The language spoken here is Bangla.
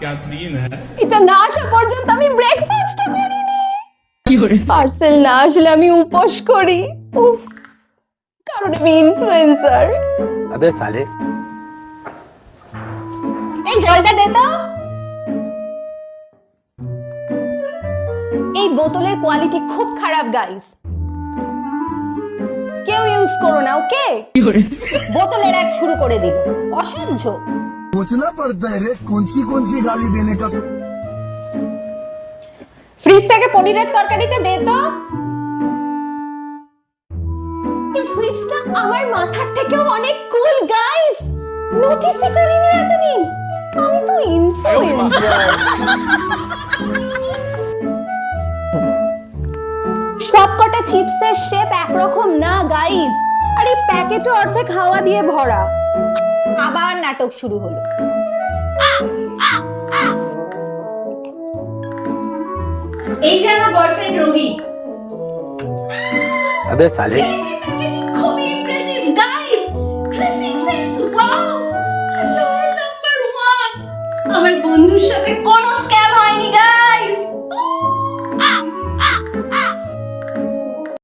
क्या सीन है। এটা না আসা পর্যন্ত আমি ব্রেকফাস্ট করিনি। পার্সেল না আসলে আমি উপোস করি। উফ, কারণ আমি ইনফ্লুয়েন্সার। अबे साले এই জলটা দে তো। এই বোতলের কোয়ালিটি খুব খারাপ গাইস, কেউ ইউজ করো না, ওকে? বোতলের অ্যাড শুরু করে দিল, অসহ্য। सोचना पड़ता है रे कौन सी गाली देने का। ফ্রিজ থেকে পনিরের তরকারিটা দে তো। এই ফ্রিজটা আমার মাথার থেকেও অনেক কুল গাইস, নোটিসই করিনি এতদিন। আমি তো ইনফ্লুয়েন্সার। সবকটা চিপসের শেপ একরকম না গাইস, আর এই প্যাকেটে অর্ধেক হাওয়া দিয়ে ভরা। আবার নাটক শুরু হলো। এই যে আমার বয়ফ্রেন্ড রোহিত। अबे साले প্যাকেজিং খুবই impressive guys, dressing sense wow, loyal number 1। আমার বন্ধুর সাথে কোনো